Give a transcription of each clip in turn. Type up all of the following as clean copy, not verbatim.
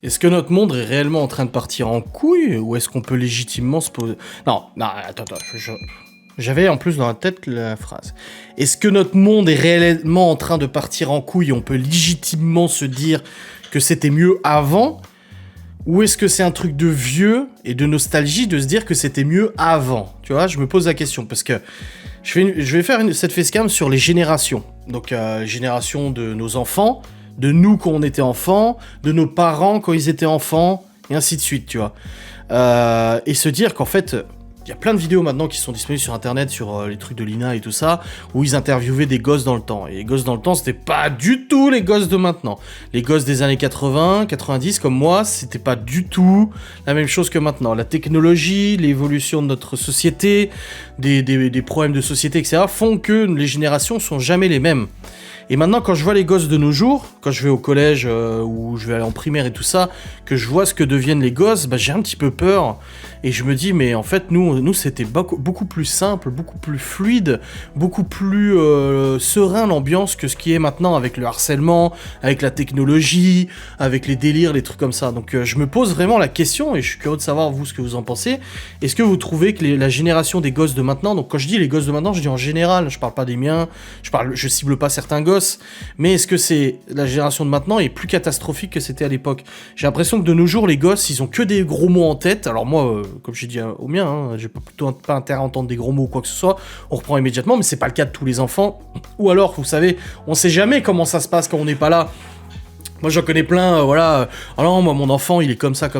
Est-ce que notre monde est réellement en train de partir en couille ou est-ce qu'on peut légitimement se poser... Non, attends, j'avais en plus dans la tête la phrase. Est-ce que notre monde est réellement en train de partir en couille et on peut légitimement se dire que c'était mieux avant? Ou est-ce que c'est un truc de vieux et de nostalgie de se dire que c'était mieux avant? Tu vois, je me pose la question parce que je vais faire cette facecam sur les générations. Donc, les générations de nos enfants, de nous quand on était enfants, de nos parents quand ils étaient enfants, et ainsi de suite, tu vois. Et se dire qu'en fait, il y a plein de vidéos maintenant qui sont disponibles sur internet, sur les trucs de l'INA et tout ça, où ils interviewaient des gosses dans le temps. Et les gosses dans le temps, c'était pas du tout les gosses de maintenant. Les gosses des années 80, 90, comme moi, c'était pas du tout la même chose que maintenant. La technologie, l'évolution de notre société, des problèmes de société, etc., font que les générations sont jamais les mêmes. Et maintenant, quand je vois les gosses de nos jours, quand je vais au collège ou je vais aller en primaire et tout ça, que je vois ce que deviennent les gosses, bah, j'ai un petit peu peur. Et je me dis, mais en fait, nous c'était beaucoup plus simple, beaucoup plus fluide, beaucoup plus serein l'ambiance que ce qui est maintenant avec le harcèlement, avec la technologie, avec les délires, les trucs comme ça. Donc je me pose vraiment la question, et je suis curieux de savoir, vous, ce que vous en pensez. Est-ce que vous trouvez que la génération des gosses de maintenant, donc quand je dis les gosses de maintenant, je dis en général, je parle pas des miens, je cible pas certains gosses, mais est-ce que c'est la génération de maintenant est plus catastrophique que c'était à l'époque? J'ai l'impression que de nos jours, les gosses, ils ont que des gros mots en tête. Alors moi, comme j'ai dit au mien, hein, j'ai pas intérêt à entendre des gros mots ou quoi que ce soit, on reprend immédiatement, mais c'est pas le cas de tous les enfants. Ou alors, vous savez, on sait jamais comment ça se passe quand on n'est pas là. Moi j'en connais plein, voilà, alors moi mon enfant il est comme ça,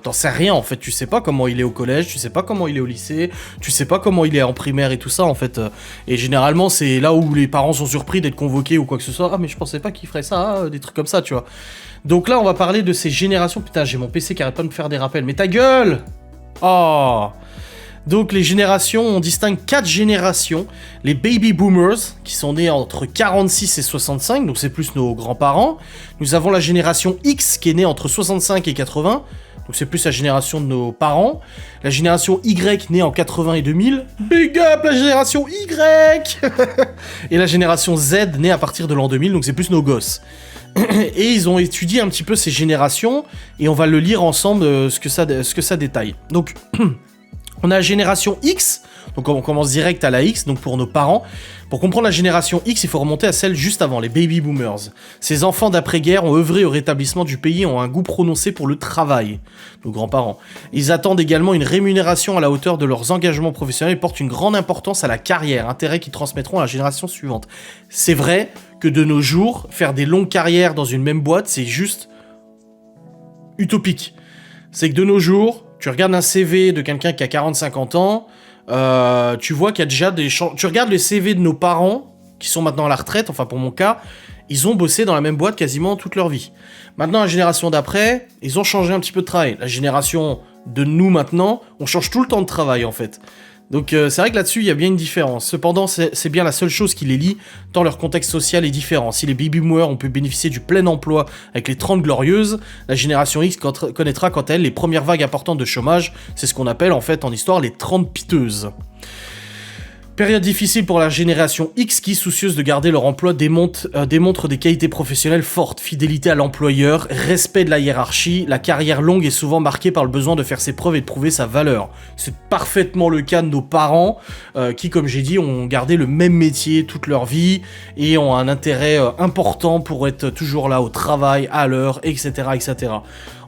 t'en sais rien en fait, tu sais pas comment il est au collège, tu sais pas comment il est au lycée, tu sais pas comment il est en primaire et tout ça en fait, et généralement c'est là où les parents sont surpris d'être convoqués ou quoi que ce soit, ah mais je pensais pas qu'il ferait ça, des trucs comme ça tu vois. Donc là on va parler de ces générations, putain j'ai mon PC qui arrête pas de me faire des rappels, mais ta gueule! Oh! Donc les générations, on distingue 4 générations. Les baby boomers, qui sont nés entre 46 et 65, donc c'est plus nos grands-parents. Nous avons la génération X, qui est née entre 65 et 80, donc c'est plus la génération de nos parents. La génération Y, née en 80 et 2000. Big up la génération Y! Et la génération Z, née à partir de l'an 2000, donc c'est plus nos gosses. Et ils ont étudié un petit peu ces générations, et on va le lire ensemble, ce que ça détaille. Donc... On a la génération X, donc on commence direct à la X, donc pour nos parents. Pour comprendre la génération X, il faut remonter à celle juste avant, les baby boomers. Ces enfants d'après-guerre ont œuvré au rétablissement du pays et ont un goût prononcé pour le travail, nos grands-parents. Ils attendent également une rémunération à la hauteur de leurs engagements professionnels et portent une grande importance à la carrière, intérêt qu'ils transmettront à la génération suivante. C'est vrai que de nos jours, faire des longues carrières dans une même boîte, c'est juste utopique. C'est que de nos jours... Tu regardes un CV de quelqu'un qui a 40-50 ans, tu vois qu'il y a déjà des... Tu regardes les CV de nos parents, qui sont maintenant à la retraite, enfin pour mon cas, ils ont bossé dans la même boîte quasiment toute leur vie. Maintenant, la génération d'après, ils ont changé un petit peu de travail. La génération de nous maintenant, on change tout le temps de travail en fait. Donc c'est vrai que là-dessus, il y a bien une différence. Cependant, c'est bien la seule chose qui les lie, tant leur contexte social est différent. Si les baby boomers ont pu bénéficier du plein emploi avec les 30 glorieuses, la génération X connaîtra quant à elle les premières vagues importantes de chômage. C'est ce qu'on appelle en fait en histoire les 30 piteuses. Période difficile pour la génération X qui, soucieuse de garder leur emploi, démontre des qualités professionnelles fortes, fidélité à l'employeur, respect de la hiérarchie. La carrière longue est souvent marquée par le besoin de faire ses preuves et de prouver sa valeur. C'est parfaitement le cas de nos parents qui, comme j'ai dit, ont gardé le même métier toute leur vie et ont un intérêt important pour être toujours là au travail, à l'heure, etc., etc.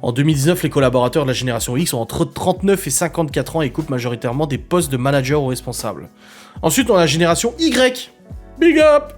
En 2019, les collaborateurs de la génération X ont entre 39 et 54 ans et occupent majoritairement des postes de manager ou responsables. Ensuite, on a la génération Y. Big up!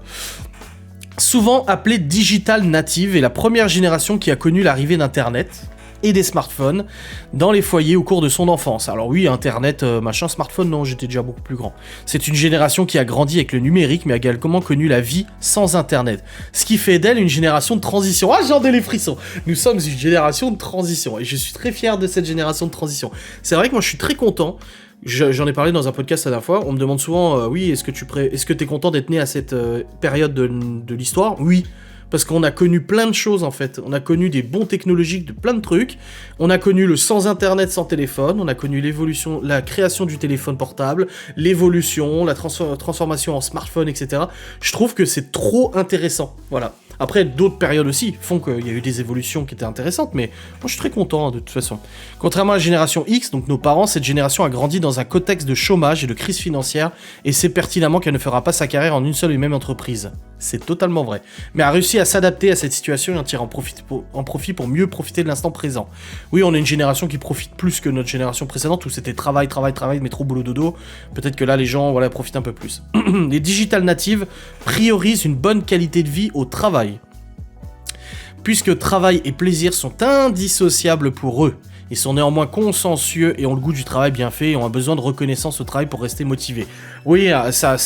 Souvent appelée digital native, est la première génération qui a connu l'arrivée d'Internet et des smartphones dans les foyers au cours de son enfance. Alors oui, Internet, smartphone, non, j'étais déjà beaucoup plus grand. C'est une génération qui a grandi avec le numérique, mais a également connu la vie sans Internet. Ce qui fait d'elle une génération de transition. Ah, j'en ai les frissons! Nous sommes une génération de transition, et je suis très fier de cette génération de transition. C'est vrai que moi, je suis très content. J'en ai parlé dans un podcast la dernière fois, on me demande souvent, oui, est-ce que t'es content d'être né à cette période de l'histoire? Oui. Parce qu'on a connu plein de choses en fait, on a connu des bons technologiques de plein de trucs, on a connu le sans internet, sans téléphone, on a connu l'évolution, la création du téléphone portable, l'évolution, la transformation en smartphone, etc. Je trouve que c'est trop intéressant, voilà. Après, d'autres périodes aussi font qu'il y a eu des évolutions qui étaient intéressantes, mais moi je suis très content de toute façon. Contrairement à la génération X, donc nos parents, cette génération a grandi dans un contexte de chômage et de crise financière, et sait pertinemment qu'elle ne fera pas sa carrière en une seule et même entreprise. C'est totalement vrai. Mais a réussi à s'adapter à cette situation et en tirer en profit pour mieux profiter de l'instant présent. Oui, on est une génération qui profite plus que notre génération précédente où c'était travail, métro, boulot, dodo. Peut-être que là, les gens profitent un peu plus. Les digital natives priorisent une bonne qualité de vie au travail. Puisque travail et plaisir sont indissociables pour eux. Ils sont néanmoins consciencieux et ont le goût du travail bien fait et ont un besoin de reconnaissance au travail pour rester motivés. Oui, ça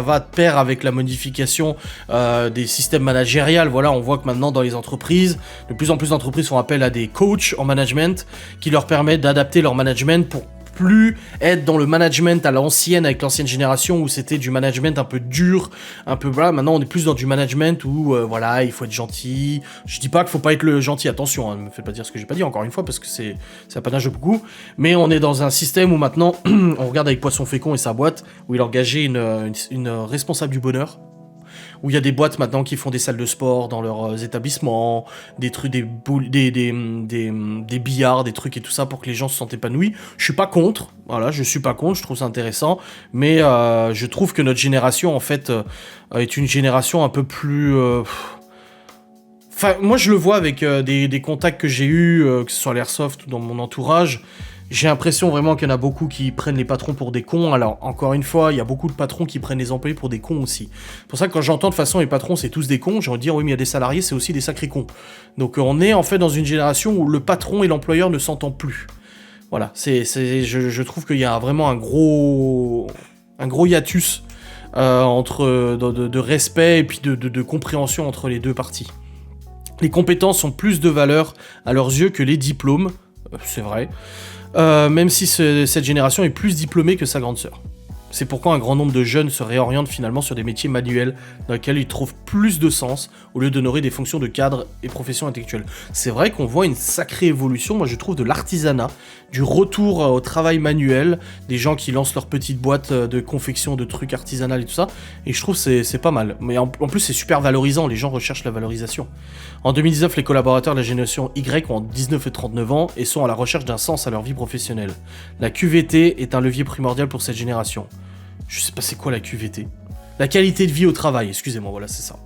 va de pair avec la modification des systèmes managériels. Voilà, on voit que maintenant dans les entreprises, de plus en plus d'entreprises font appel à des coachs en management qui leur permettent d'adapter leur management pour plus être dans le management à l'ancienne avec l'ancienne génération où c'était du management un peu dur, un peu voilà. Maintenant on est plus dans du management où voilà, il faut être gentil. Je dis pas qu'il faut pas être le gentil, attention, ne me faites pas dire ce que j'ai pas dit encore une fois parce que c'est apanage de beaucoup, mais on est dans un système où maintenant on regarde avec Poisson Fécond et sa boîte où il a engagé une responsable du bonheur. Où il y a des boîtes maintenant qui font des salles de sport dans leurs établissements, des trucs, des billards, des trucs et tout ça pour que les gens se sentent épanouis. Je suis pas contre, voilà, je trouve ça intéressant, mais je trouve que notre génération en fait est une génération un peu plus... Enfin, moi je le vois avec des contacts que j'ai eus, que ce soit à l'Airsoft ou dans mon entourage. J'ai l'impression vraiment qu'il y en a beaucoup qui prennent les patrons pour des cons. Alors, encore une fois, il y a beaucoup de patrons qui prennent les employés pour des cons aussi. C'est pour ça que quand j'entends de façon les patrons, c'est tous des cons, j'ai envie de dire, oui, mais il y a des salariés, c'est aussi des sacrés cons. Donc, on est en fait dans une génération où le patron et l'employeur ne s'entendent plus. Voilà, je trouve qu'il y a vraiment un gros hiatus entre de respect et puis de compréhension entre les deux parties. Les compétences ont plus de valeur à leurs yeux que les diplômes, c'est vrai. Même si cette génération est plus diplômée que sa grande sœur. C'est pourquoi un grand nombre de jeunes se réorientent finalement sur des métiers manuels dans lesquels ils trouvent plus de sens au lieu d'honorer des fonctions de cadre et professions intellectuelles. C'est vrai qu'on voit une sacrée évolution, moi je trouve, de l'artisanat, du retour au travail manuel, des gens qui lancent leur petite boîte de confection de trucs artisanaux et tout ça, et je trouve que c'est pas mal. Mais en plus c'est super valorisant, les gens recherchent la valorisation. En 2019, les collaborateurs de la génération Y ont 19 et 39 ans et sont à la recherche d'un sens à leur vie professionnelle. La QVT est un levier primordial pour cette génération. Je sais pas c'est quoi la QVT. La qualité de vie au travail, excusez-moi, voilà, c'est ça.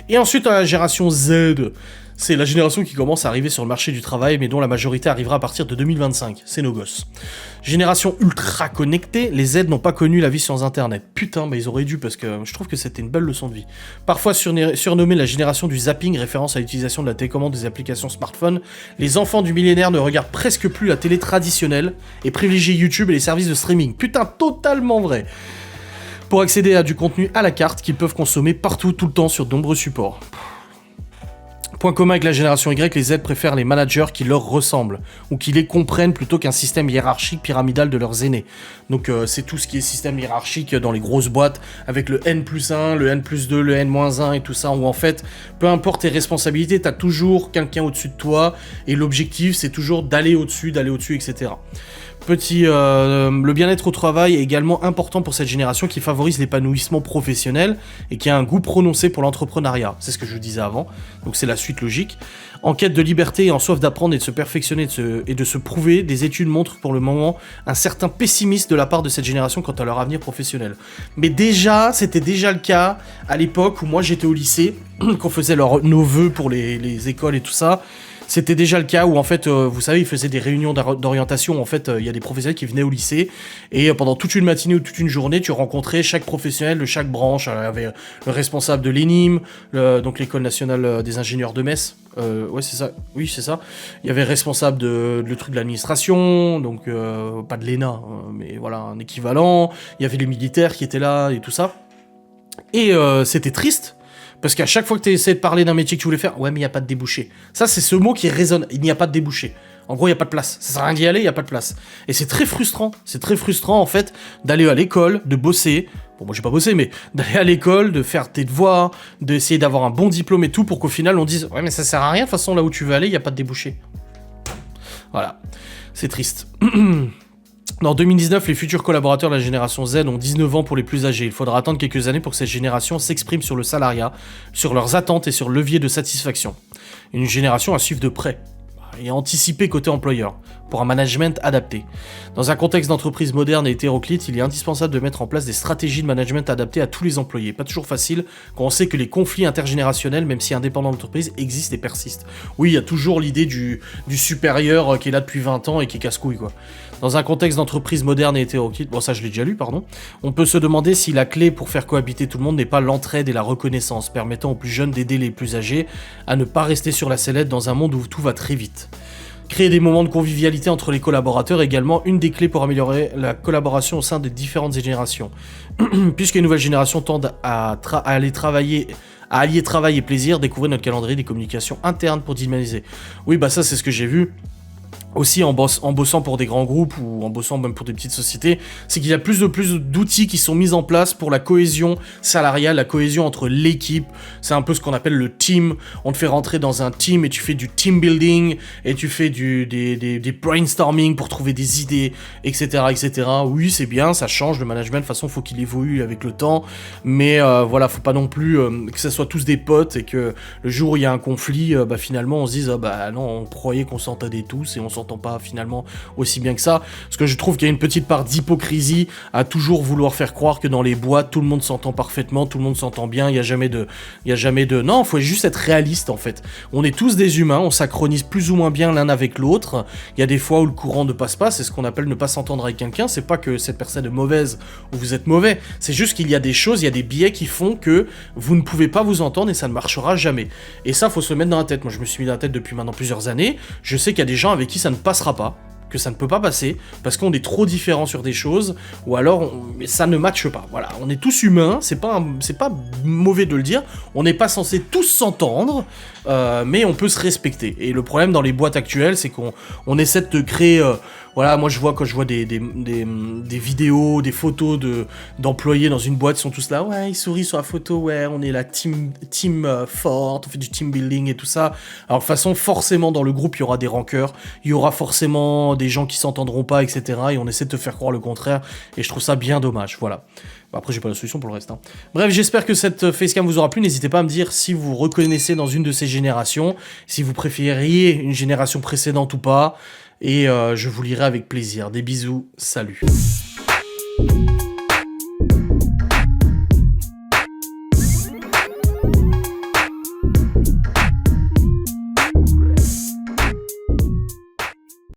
Et ensuite, la génération Z, c'est la génération qui commence à arriver sur le marché du travail, mais dont la majorité arrivera à partir de 2025. C'est nos gosses. Génération ultra connectée, les Z n'ont pas connu la vie sans Internet. Putain, bah ils auraient dû, parce que je trouve que c'était une belle leçon de vie. Parfois surnommée la génération du zapping, référence à l'utilisation de la télécommande des applications smartphone, les enfants du millénaire ne regardent presque plus la télé traditionnelle et privilégient YouTube et les services de streaming. Putain, totalement vrai. Pour accéder à du contenu à la carte qu'ils peuvent consommer partout, tout le temps, sur de nombreux supports. Point commun avec la génération Y, les Z préfèrent les managers qui leur ressemblent, ou qui les comprennent plutôt qu'un système hiérarchique pyramidal de leurs aînés. Donc c'est tout ce qui est système hiérarchique dans les grosses boîtes, avec le N+1, le N+2, le N-1 et tout ça, où en fait, peu importe tes responsabilités, t'as toujours quelqu'un au-dessus de toi, et l'objectif c'est toujours d'aller au-dessus, etc. Le bien-être au travail est également important pour cette génération qui favorise l'épanouissement professionnel et qui a un goût prononcé pour l'entrepreneuriat. C'est ce que je vous disais avant, donc c'est la suite logique. En quête de liberté et en soif d'apprendre et de se perfectionner et de se prouver, des études montrent pour le moment un certain pessimisme de la part de cette génération quant à leur avenir professionnel. Mais déjà, c'était déjà le cas à l'époque où moi j'étais au lycée, qu'on faisait nos vœux pour les écoles et tout ça. C'était déjà le cas où en fait, vous savez, ils faisaient des réunions d'orientation. En fait, il y a des professionnels qui venaient au lycée et pendant toute une matinée ou toute une journée, tu rencontrais chaque professionnel de chaque branche. Alors, il y avait le responsable de l'ENIM, donc l'école nationale des ingénieurs de Metz. Ouais, c'est ça. Oui, c'est ça. Il y avait responsable le truc de l'administration, donc pas de l'ENA, mais voilà, un équivalent. Il y avait les militaires qui étaient là et tout ça. Et c'était triste. Parce qu'à chaque fois que tu essaies de parler d'un métier que tu voulais faire, ouais, mais il n'y a pas de débouché. Ça, c'est ce mot qui résonne. Il n'y a pas de débouché. En gros, il n'y a pas de place. Ça sert à rien d'y aller, il n'y a pas de place. Et c'est très frustrant. C'est très frustrant, en fait, d'aller à l'école, de bosser. Bon, moi, j'ai pas bossé, mais d'aller à l'école, de faire tes devoirs, d'essayer d'avoir un bon diplôme et tout, pour qu'au final, on dise, ouais, mais ça sert à rien, de toute façon, là où tu veux aller, il n'y a pas de débouché. Voilà. C'est triste. Dans 2019, les futurs collaborateurs de la génération Z ont 19 ans pour les plus âgés. Il faudra attendre quelques années pour que cette génération s'exprime sur le salariat, sur leurs attentes et sur le levier de satisfaction. Une génération à suivre de près et anticiper côté employeur, pour un management adapté. Dans un contexte d'entreprise moderne et hétéroclite, il est indispensable de mettre en place des stratégies de management adaptées à tous les employés. Pas toujours facile quand on sait que les conflits intergénérationnels, même si indépendants de l'entreprise, existent et persistent. Oui, il y a toujours l'idée du supérieur qui est là depuis 20 ans et qui casse-couille, quoi. Dans un contexte d'entreprise moderne et hétéroclite, bon ça je l'ai déjà lu, pardon, on peut se demander si la clé pour faire cohabiter tout le monde n'est pas l'entraide et la reconnaissance, permettant aux plus jeunes d'aider les plus âgés à ne pas rester sur la sellette dans un monde où tout va très vite. Créer des moments de convivialité entre les collaborateurs est également une des clés pour améliorer la collaboration au sein des différentes générations. Puisque les nouvelles générations tendent à allier travail et plaisir, découvrir notre calendrier des communications internes pour dynamiser. Oui, bah ça c'est ce que j'ai vu. Aussi en bossant pour des grands groupes ou en bossant même pour des petites sociétés, c'est qu'il y a plus d'outils qui sont mis en place pour la cohésion salariale, la cohésion entre l'équipe. C'est un peu ce qu'on appelle le team. On te fait rentrer dans un team et tu fais du team building et tu fais des brainstorming pour trouver des idées, etc., etc. Oui, c'est bien, ça change le management. De toute façon, faut qu'il évolue avec le temps. Mais voilà, faut pas non plus que ça soit tous des potes et que le jour où il y a un conflit, finalement, on se dise non, on croyait qu'on s'entendait tous et on s'entend pas finalement aussi bien que ça, parce que je trouve qu'il y a une petite part d'hypocrisie à toujours vouloir faire croire que dans les boîtes tout le monde s'entend parfaitement, tout le monde s'entend bien, il y a jamais de non, faut juste être réaliste en fait. On est tous des humains, on synchronise plus ou moins bien l'un avec l'autre. Il y a des fois où le courant ne passe pas, c'est ce qu'on appelle ne pas s'entendre avec quelqu'un. C'est pas que cette personne est mauvaise ou vous êtes mauvais, c'est juste qu'il y a des choses, il y a des biais qui font que vous ne pouvez pas vous entendre et ça ne marchera jamais. Et ça, faut se le mettre dans la tête. Moi, je me suis mis dans la tête depuis maintenant plusieurs années. Je sais qu'il y a des gens avec qui ça ne passera pas, que ça ne peut pas passer, parce qu'on est trop différents sur des choses, ou alors ça ne matche pas. Voilà, on est tous humains, c'est pas mauvais de le dire, on n'est pas censé tous s'entendre, mais on peut se respecter. Et le problème dans les boîtes actuelles, c'est qu'on essaie de créer... voilà, moi je vois quand je vois des vidéos, des photos d'employés dans une boîte, ils sont tous là, ouais, ils sourient sur la photo, ouais, on est la team forte, on fait du team building et tout ça. Alors de toute façon, forcément dans le groupe, il y aura des rancœurs, il y aura forcément des gens qui s'entendront pas, etc. Et on essaie de te faire croire le contraire, et je trouve ça bien dommage, voilà. Après, j'ai pas la solution pour le reste. Bref, j'espère que cette facecam vous aura plu. N'hésitez pas à me dire si vous reconnaissez dans une de ces générations, si vous préfériez une génération précédente ou pas. Et je vous lirai avec plaisir. Des bisous, salut.